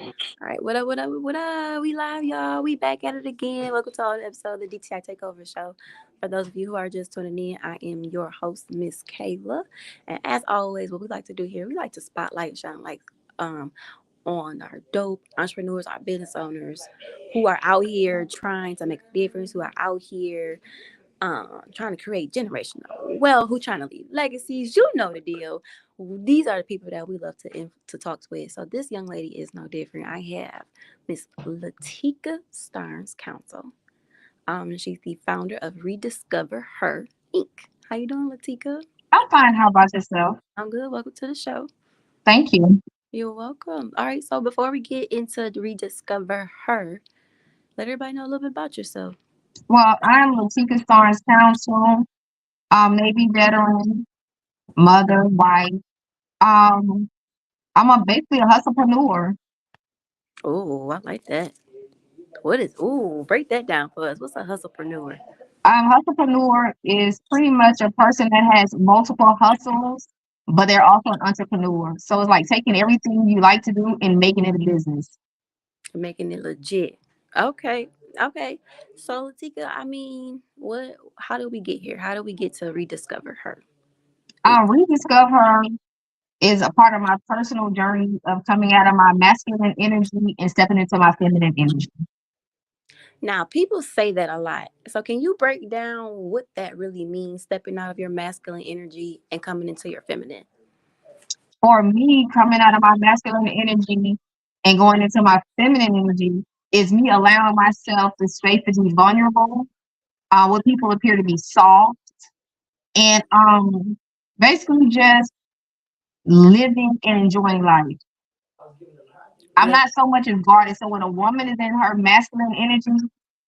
All right, what up, what up, what up? We live, y'all. We back at it again. Welcome to another episode of the DTI Takeover Show. For those of you who are just tuning in, I am your host, Miss Kayla. And as always, what we like to do here, we like to spotlight, shine like um on our dope entrepreneurs, our business owners who are out here trying to make a difference, who are out here trying to create generational wealth, who trying to leave legacies. You know the deal. These are the people that we love to talk with. So this young lady is no different. I have Miss Lateka Starnes Council. She's the founder of Rediscover Her Inc. How you doing, Lateka? I'm fine. How about yourself? I'm good. Welcome to the show. Thank you. You're welcome. All right. So before we get into Rediscover Her, let everybody know a little bit about yourself. Well, I'm Lateka Starnes Council, Navy veteran, mother, wife. Um, basically a hustlepreneur. Oh, I like that. What is? Ooh, break that down for us. What's a hustlepreneur? Hustlepreneur is pretty much a person that has multiple hustles, but they're also an entrepreneur. So it's like taking everything you like to do and making it a business. Making it legit. Okay. Okay. So Tika, I mean, what how did we get here? How did we get to rediscover her? Rediscover is a part of my personal journey of coming out of my masculine energy and stepping into my feminine energy. Now, people say that a lot. So can you break down what that really means, stepping out of your masculine energy and coming into your feminine? For me, coming out of my masculine energy and going into my feminine energy is me allowing myself the space to be vulnerable, what people appear to be soft, and basically just living and enjoying life. I'm Let not so much as guarded. So when a woman is in her masculine energy,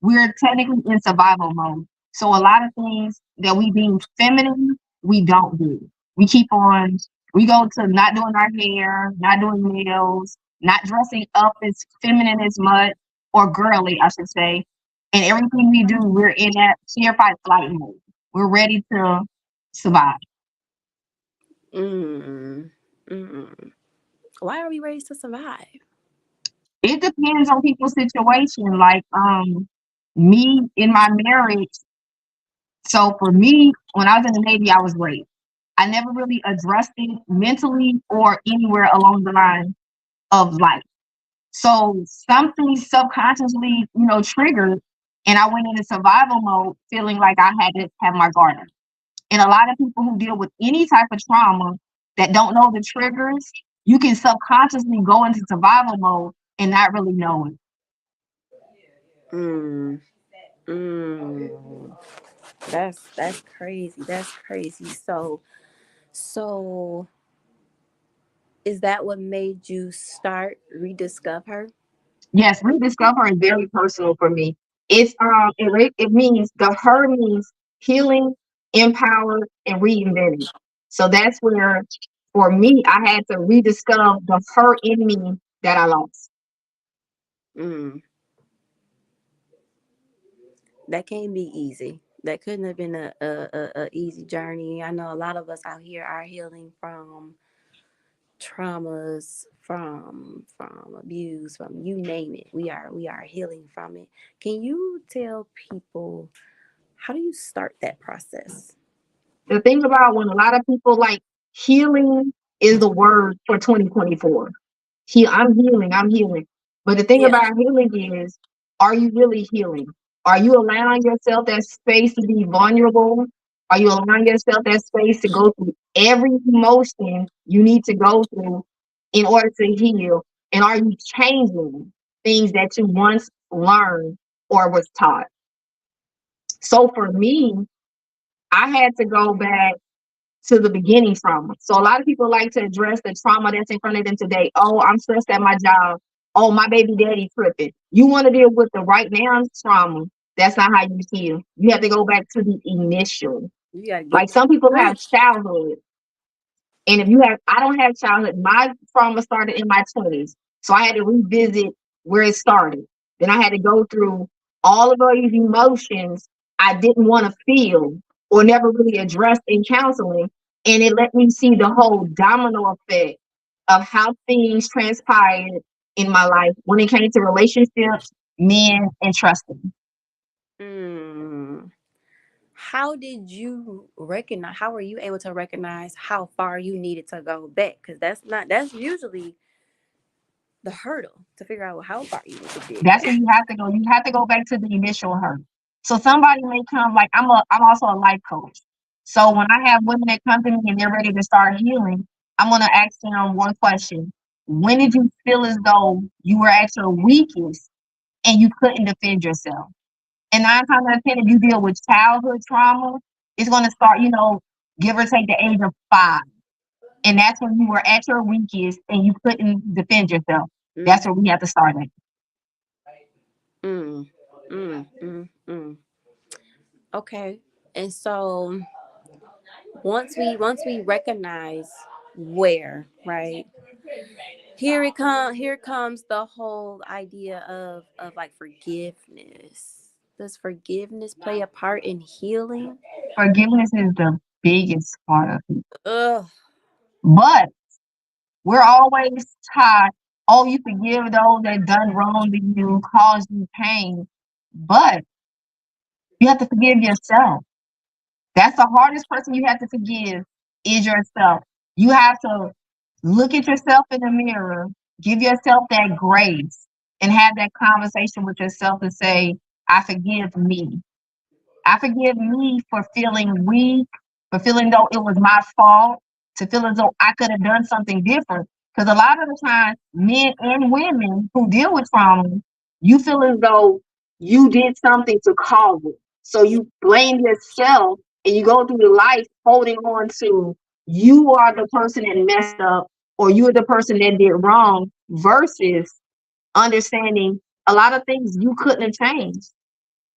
we're technically in survival mode. So a lot of things that we deem feminine, we don't do. We keep on, we go to not doing our hair, not doing nails, not dressing up as feminine as much, or girly, I should say. And everything we do, we're in that fear, fight, flight mode. We're ready to survive. mm, mm. Why are we raised to survive? It depends on people's situation. Like me in my marriage. So for me, when I was in the Navy, I was raped. I never really addressed it mentally or anywhere along the line of life. So something subconsciously, triggered, and I went into survival mode, feeling like I had to have my guard up. And a lot of people who deal with any type of trauma that don't know the triggers, you can subconsciously go into survival mode and not really know it. Mm, mm. That's crazy. That's crazy. So is that what made you start rediscover? Yes, rediscover is very personal for me. It means the her means healing, empowered, and reinvented. So that's where for me I had to rediscover the her in me that I lost. Mm, that can't be easy. That couldn't have been a easy journey. I know a lot of us out here are healing from traumas, from abuse, from you name it. We are healing from it. Can you tell people how do you start that process? The thing about when a lot of people like healing is the word for 2024. I'm healing, I'm healing. But the thing Yeah. about healing is, are you really healing? Are you allowing yourself that space to be vulnerable? Are you allowing yourself that space to go through every emotion you need to go through in order to heal? And are you changing things that you once learned or was taught? So for me, I had to go back to the beginning trauma. So a lot of people like to address the trauma that's in front of them today. Oh, I'm stressed at my job. Oh, my baby daddy tripping. You want to deal with the right now trauma. That's not how you heal. You have to go back to the initial. You gotta get Like to some people the have root. childhood. And I don't have childhood. My trauma started in my 20s. So I had to revisit where it started. Then I had to go through all of these emotions I didn't want to feel or never really addressed in counseling. And it let me see the whole domino effect of how things transpired in my life when it came to relationships, men, and trusting. Mm. How did you recognize? How were you able to recognize how far you needed to go back? Because that's usually the hurdle to figure out how far you need to dig That's back. where you have to go. You have to go back to the initial hurt. So somebody may come, like I'm also a life coach. So when I have women that come to me and they're ready to start healing, I'm gonna ask them one question. When did you feel as though you were at your weakest and you couldn't defend yourself? And 9 times out of 10, if you deal with childhood trauma, it's gonna start, give or take the age of 5. And that's when you were at your weakest and you couldn't defend yourself. Mm, That's where we have to start at. mm, mm. Okay, and so once we recognize where, right, here comes the whole idea of like forgiveness. Does forgiveness play a part in healing? Forgiveness is the biggest part of it. Ugh. But we're always taught, oh, you forgive those that done wrong to you, caused you pain. But you have to forgive yourself. That's the hardest person you have to forgive is yourself. You have to look at yourself in the mirror, give yourself that grace, and have that conversation with yourself and say, I forgive me. I forgive me for feeling weak, for feeling though it was my fault, to feel as though I could have done something different. Because a lot of the time, men and women who deal with trauma, you feel as though you did something to cause it. So you blame yourself and you go through the life holding on to you are the person that messed up or you are the person that did wrong versus understanding a lot of things you couldn't have changed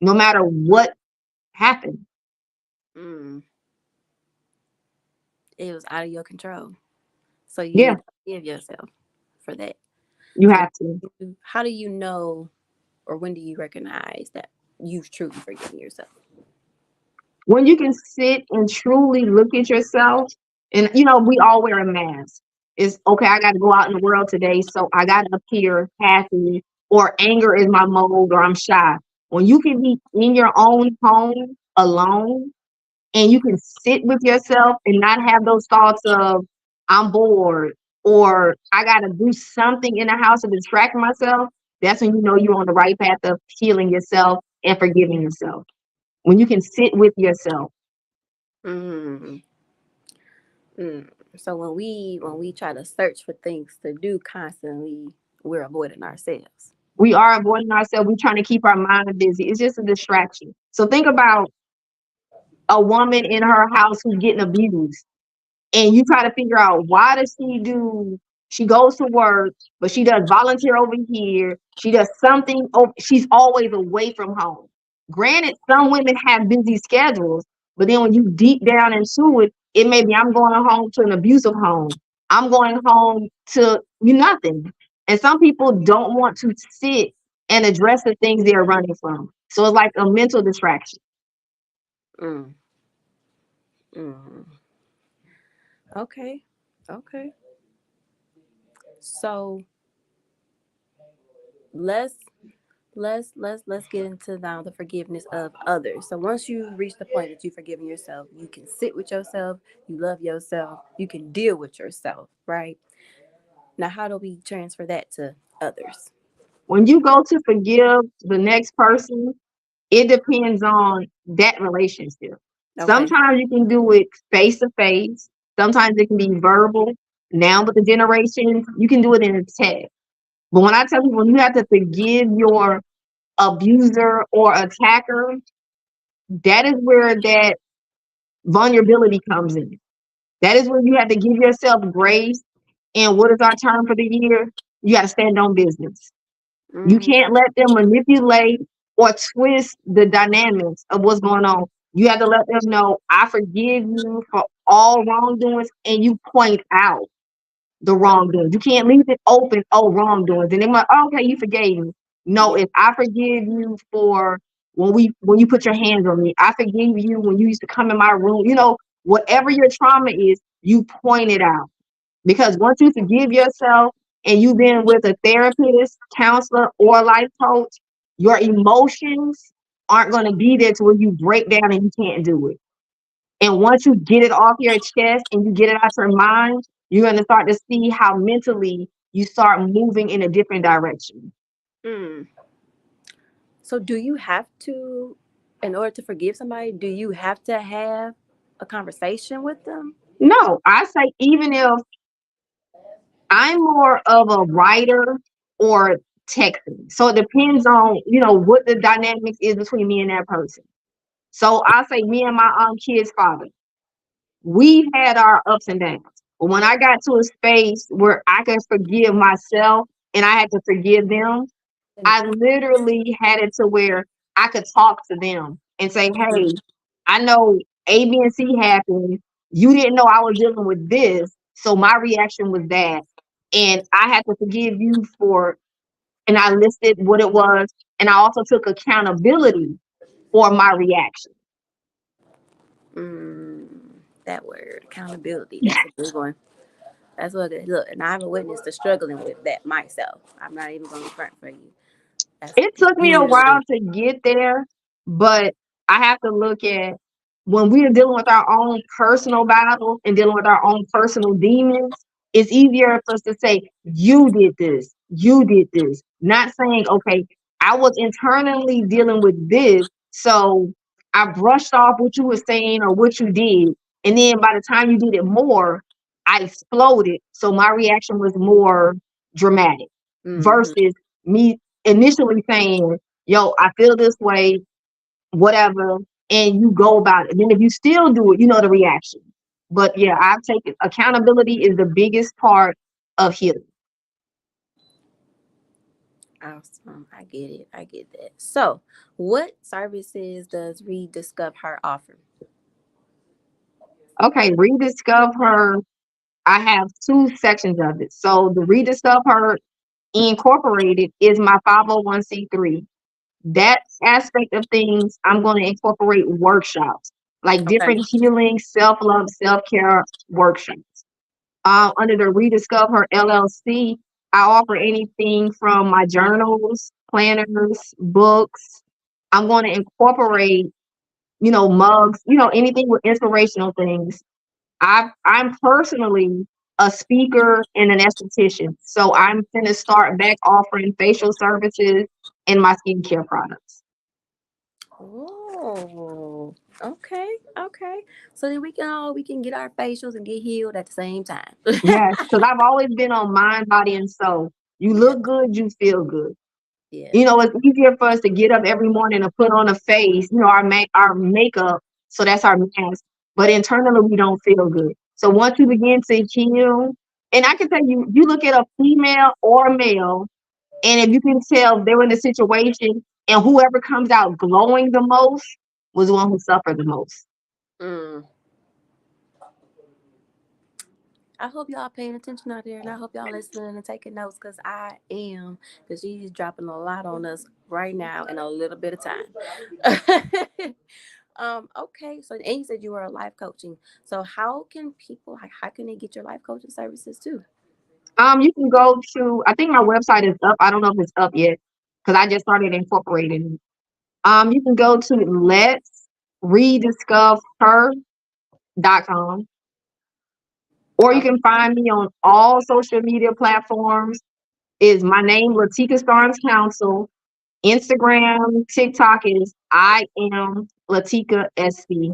no matter what happened. Mm, it was out of your control, so you Yeah, need to forgive yourself for that. you So have to. how do you know, or when do you recognize that you've truly forgiven yourself? When you can sit and truly look at yourself, and we all wear a mask. It's okay, I got to go out in the world today, so I got to appear happy, or anger is my mode, or I'm shy. When you can be in your own home alone and you can sit with yourself and not have those thoughts of, I'm bored, or I got to do something in the house to distract myself, that's when you know you're on the right path of healing yourself and forgiving yourself. When you can sit with yourself. Mm, mm. So when we try to search for things to do constantly, we're avoiding ourselves. We are avoiding ourselves. We're trying to keep our mind busy. It's just a distraction. So think about a woman in her house who's getting abused. And you try to figure out why does she goes to work, but she does volunteer over here. She does something. She's always away from home. Granted, some women have busy schedules, but then when you deep down into it, it may be I'm going home to an abusive home. I'm going home to nothing. And some people don't want to sit and address the things they're running from. So it's like a mental distraction. Mm, mm. Okay, okay. So let's let's get into now the forgiveness of others. So once you reach the point that you've forgiven yourself, you can sit with yourself, you love yourself, you can deal with yourself, right? Now, how do we transfer that to others? When you go to forgive the next person, it depends on that relationship. Okay. Sometimes you can do it face to face. Sometimes it can be verbal. Now with the generation, you can do it in a text. But when I tell people you have to forgive your abuser or attacker, that is where that vulnerability comes in. That is where you have to give yourself grace. And what is our term for the year? You got to stand on business. You Mm, can't let them manipulate or twist the dynamics of what's going on. You have to let them know, I forgive you for all wrongdoings, and you point out the wrongdoings. You can't leave it open, oh, wrongdoings. And they're like, oh, okay, you forgave me. No, yeah. if I forgive you for when you put your hands on me, I forgive you when you used to come in my room, whatever your trauma is, you point it out. Because once you forgive yourself, and you've been with a therapist, counselor, or life coach, your emotions aren't going to be there to where you break down and you can't do it. And once you get it off your chest and you get it out your mind, you're going to start to see how mentally you start moving in a different direction. Mm. So do you have to, in order to forgive somebody, do you have to have a conversation with them? No, I say even if I'm more of a writer or texting. So it depends on, what the dynamics is between me and that person. So I say me and my kid's father, we had our ups and downs. But when I got to a space where I could forgive myself and I had to forgive them, I literally had it to where I could talk to them and say, hey, I know A, B, and C happened. You didn't know I was dealing with this. So my reaction was that. And I had to forgive you for, and I listed what it was. And I also took accountability for my reaction. Mm, that word, accountability. That's a good one. That's what it look. And I have a witness to struggling with that myself. I'm not even going to front for you. That's It took me a easier to while do. to get there, but I have to look at when we are dealing with our own personal battles and dealing with our own personal demons, it's easier for us to say, you did this, not saying, okay, I was internally dealing with this. So I brushed off what you were saying or what you did. And then by the time you did it more, I exploded. So my reaction was more dramatic Mm-hmm. versus me initially saying, yo, I feel this way, whatever, and you go about it. And then if you still do it, you know the reaction. But yeah, I've taken accountability is the biggest part of healing. Awesome. I get it. I get that. So, what services does Rediscover offer? Okay, rediscover. I have two sections of it. So the rediscover incorporated is my 501c3. That aspect of things, I'm going to incorporate workshops, like Okay. different healing, self-love, self-care workshops. Under the Rediscover LLC, I offer anything from my journals, planners, books. I'm going to incorporate, mugs, anything with inspirational things. I'm personally a speaker and an esthetician, so I'm going to start back offering facial services and my skincare products. Oh, okay, okay. So then we can get our facials and get healed at the same time. Yes, because I've always been on mind, body, and soul. You Yeah, look good, you feel good. yeah. It's easier for us to get up every morning and put on a face, our makeup. So that's our mask. But internally, we don't feel good. So once you begin to heal, and I can tell you, you look at a female or a male, and if you can tell they're in a situation, and whoever comes out glowing the most was the one who suffered the most. Mm. I hope y'all paying attention out there, and I hope y'all listening and taking notes, cause I am, cause she's dropping a lot on us right now in a little bit of time. Okay. So, and you said you were a life coaching. So, how can people, like, how can they get your life coaching services too? You can go to, I think my website is up. I don't know if it's up yet because I just started incorporating it. You can go to let's rediscover.com, or you Okay. can find me on all social media platforms. Is my name Lateka Starnes Council. Instagram, TikTok is I am Lateka SC.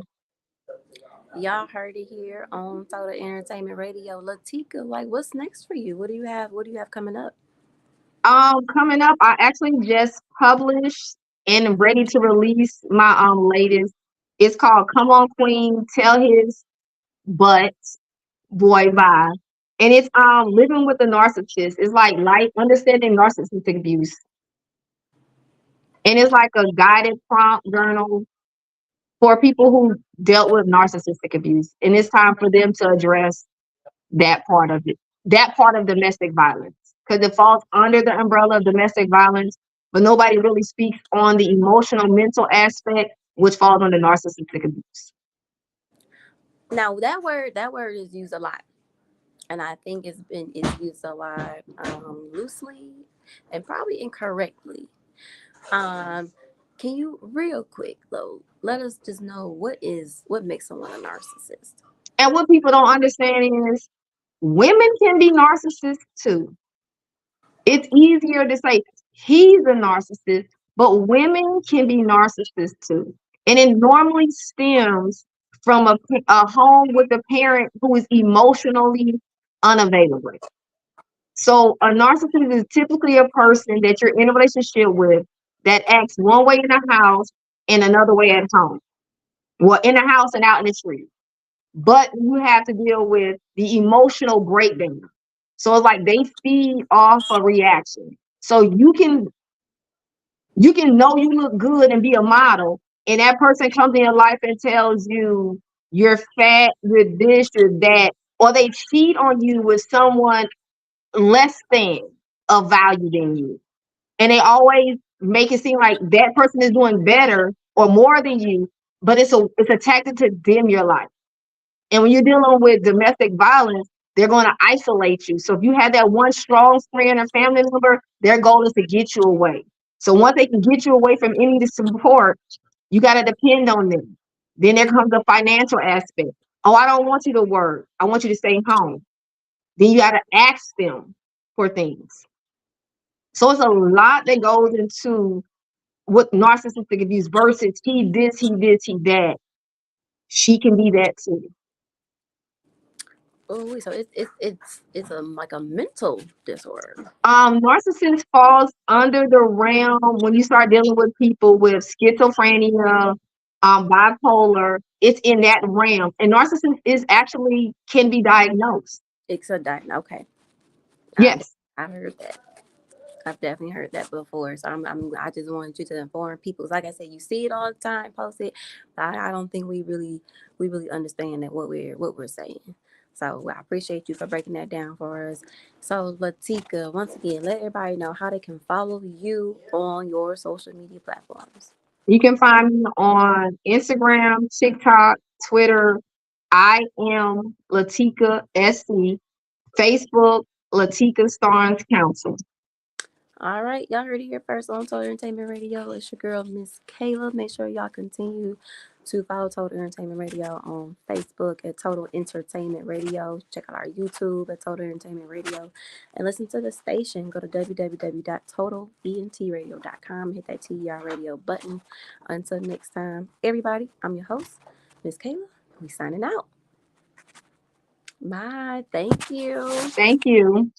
Y'all heard it here on Total Entertainment Radio. Latika, like, what's next for you? What do you have? What do you have coming up? Coming up, I actually just published and ready to release my latest. It's called Come On Queen, Tell His Butt Boy Bye. And it's living with a narcissist. It's like understanding narcissistic abuse. And it's like a guided prompt journal for people who dealt with narcissistic abuse. And it's time for them to address that part of it, that part of domestic violence, because it falls under the umbrella of domestic violence, but nobody really speaks on the emotional, mental aspect, which falls under narcissistic abuse. Now, that word is used a lot. and I think it's used a lot loosely and probably incorrectly. Um, can you real quick though let us just know what makes someone a narcissist? And what people don't understand is women can be narcissists too. It's easier to say he's a narcissist, but women can be narcissists too. And it normally stems from a home with a parent who is emotionally unavailable. So a narcissist is typically a person that you're in a relationship with that acts one way in the house and another way at home. Well, in the house and out in the street. But you have to deal with the emotional breakdown. So it's like they feed off a reaction. So you can know you look good and be a model, and that person comes in your life and tells you you're fat, you're this, you're that, or they cheat on you with someone less than of value than you. And they always make it seem like that person is doing better or more than you, but it's a tactic to dim your light. And when you're dealing with domestic violence, they're going to isolate you. So if you have that one strong friend or family member, their goal is to get you away. So once they can get you away from any of the support, you got to depend on them. Then there comes the financial aspect. Oh, I don't want you to work. I want you to stay home. Then you got to ask them for things. So it's a lot that goes into what narcissistic abuse versus he this, he this, he that. She can be that too. Oh, so it's a like a mental disorder. Narcissist falls under the realm when you start dealing with people with schizophrenia, bipolar. It's in that realm, and narcissist is actually can be diagnosed. It's a okay. I Yes, I heard that. I've definitely heard that before. So I just wanted you to inform people. 'Cause like I said, you see it all the time, post it. But I don't think we really understand that what we're saying. So I appreciate you for breaking that down for us. So Lateka, once again, let everybody know how they can follow you on your social media platforms. you can find me on Instagram, TikTok, Twitter. I am Lateka SC. Facebook, Lateka Starnes Council. All right, y'all heard it here first on Total Entertainment Radio. It's your girl, Miss Kayla. Make sure y'all continue to follow Total Entertainment Radio on Facebook at Total Entertainment Radio. Check out our YouTube at Total Entertainment Radio. And listen to the station. Go to www.totalentradio.com. Hit that TER radio button. Until next time, everybody, I'm your host, Miss Kayla. We signing out. Bye. Thank you. Thank you.